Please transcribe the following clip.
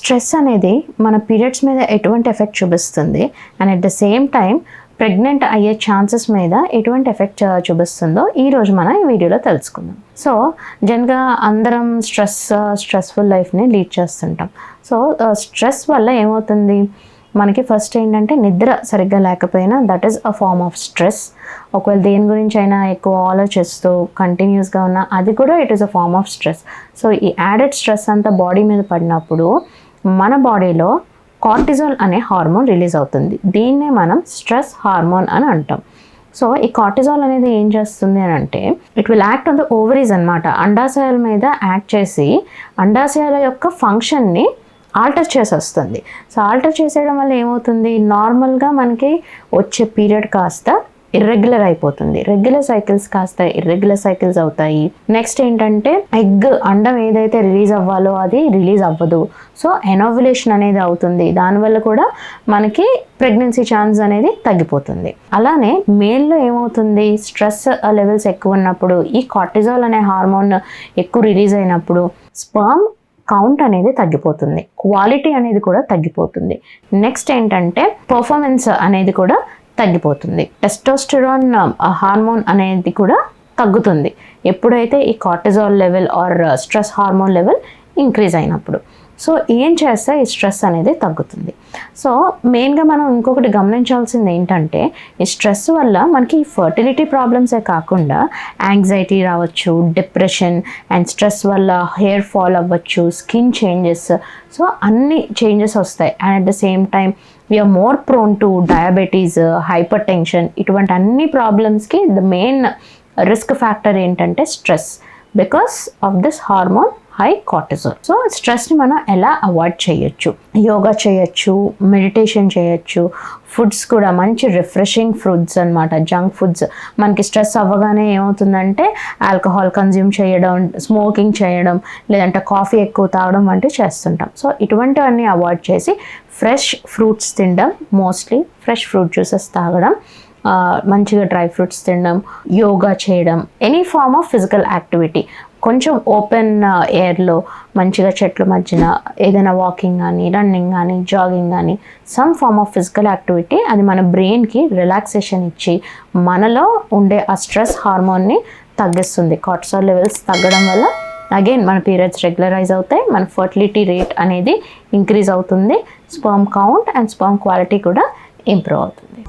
Stress అనేది మన periods మీద ఎటువంటి ఎఫెక్ట్ చూపిస్తుంది and at the same time pregnant అయ్యే ఛాన్సెస్ మీద ఎటువంటి ఎఫెక్ట్ చూపిస్తుందో ఈరోజు మనం ఈ వీడియోలో తెలుసుకుందాం. సో జనరల్గా అందరం స్ట్రెస్ఫుల్ లైఫ్ని లీడ్ చేస్తుంటాం. సో స్ట్రెస్ వల్ల ఏమవుతుంది, మనకి ఫస్ట్ ఏంటంటే నిద్ర సరిగ్గా లేకపోయినా that is a form of stress. ఒకవేళ దేని గురించి అయినా ఎక్కువ ఆలోచిస్తూ కంటిన్యూస్గా ఉన్నా అది కూడా it is a form of stress. So ఈ యాడెడ్ స్ట్రెస్ అంతా బాడీ మీద పడినప్పుడు మన బాడీలో కార్టిజాల్ అనే హార్మోన్ రిలీజ్ అవుతుంది. దీన్నే మనం స్ట్రెస్ హార్మోన్ అని అంటాం. సో ఈ కార్టిజాల్ అనేది ఏం చేస్తుంది అని అంటే it will act on the ovaries అనమాట. అండాశయాల మీద యాక్ట్ చేసి అండాశయాల యొక్క ఫంక్షన్ని ఆల్టర్ చేసేస్తుంది. సో ఆల్టర్ చేసేయడం వల్ల ఏమవుతుంది, నార్మల్గా మనకి వచ్చే పీరియడ్ కాస్త ఇర్రెగ్యులర్ అయిపోతుంది. రెగ్యులర్ సైకిల్స్ కాస్త ఇర్రెగ్యులర్ సైకిల్స్ అవుతాయి. నెక్స్ట్ ఏంటంటే ఎగ్ అండం ఏదైతే రిలీజ్ అవ్వాలో అది రిలీజ్ అవ్వదు. సో ఎనోవ్యులేషన్ అనేది అవుతుంది. దానివల్ల కూడా మనకి ప్రెగ్నెన్సీ ఛాన్స్ అనేది తగ్గిపోతుంది. అలానే మేల్లో ఏమవుతుంది, స్ట్రెస్ లెవెల్స్ ఎక్కువ ఉన్నప్పుడు ఈ కార్టిజాల్ అనే హార్మోన్ ఎక్కువ రిలీజ్ అయినప్పుడు స్పర్మ్ కౌంట్ అనేది తగ్గిపోతుంది, క్వాలిటీ అనేది కూడా తగ్గిపోతుంది. నెక్స్ట్ ఏంటంటే పర్ఫార్మెన్స్ అనేది కూడా తగ్గిపోతుంది. టెస్టోస్టెరాన్ హార్మోన్ అనేది కూడా తగ్గుతుంది ఎప్పుడైతే ఈ cortisol level or stress hormone level increase అయినప్పుడు. సో ఏం చేస్తే ఈ స్ట్రెస్ అనేది తగ్గుతుంది. సో మెయిన్గా మనం ఇంకొకటి గమనించాల్సింది ఏంటంటే ఈ స్ట్రెస్ వల్ల మనకి ఫర్టిలిటీ ప్రాబ్లమ్సే కాకుండా యాంగ్జైటీ రావచ్చు, డిప్రెషన్ అండ్ స్ట్రెస్ వల్ల హెయిర్ ఫాల్ అవ్వచ్చు, స్కిన్ చేంజెస్, సో అన్ని చేంజెస్ వస్తాయి. And at the same time we are more prone to diabetes, hypertension, ఇటువంటి అన్ని ప్రాబ్లమ్స్కి ద మెయిన్ రిస్క్ ఫ్యాక్టర్ ఏంటంటే stress, because of this hormone high cortisol. So స్ట్రెస్ని మనం ఎలా అవాయిడ్ చేయొచ్చు, యోగా చేయొచ్చు, మెడిటేషన్ చేయొచ్చు, ఫుడ్స్ కూడా మంచి రిఫ్రెషింగ్ ఫుడ్స్ అనమాట, జంక్ ఫుడ్స్. మనకి స్ట్రెస్ అవ్వగానే ఏమవుతుందంటే ఆల్కహాల్ కన్జ్యూమ్ చేయడం, స్మోకింగ్ చేయడం, లేదంటే కాఫీ ఎక్కువ తాగడం వంటివి చేస్తుంటాం. సో ఇటువంటివన్నీ అవాయిడ్ చేసి ఫ్రెష్ ఫ్రూట్స్ తినడం, మోస్ట్లీ ఫ్రెష్ ఫ్రూట్ జ్యూసెస్ తాగడం, మంచిగా డ్రై ఫ్రూట్స్ తినడం, యోగా చేయడం, any form of physical activity, కొంచెం ఓపెన్ ఎయిర్లో మంచిగా చెట్ల మధ్యన ఏదైనా వాకింగ్ కానీ, రన్నింగ్ కానీ, జాగింగ్ కానీ, some form of physical activity, అది మన బ్రెయిన్కి రిలాక్సేషన్ ఇచ్చి మనలో ఉండే ఆ స్ట్రెస్ హార్మోన్ని తగ్గిస్తుంది. కార్టిజాల్ లెవెల్స్ తగ్గడం వల్ల అగైన్ మన పీరియడ్స్ రెగ్యులరైజ్ అవుతాయి, మన ఫర్టిలిటీ రేట్ అనేది ఇంక్రీజ్ అవుతుంది, sperm count and sperm quality కూడా ఇంప్రూవ్ అవుతుంది.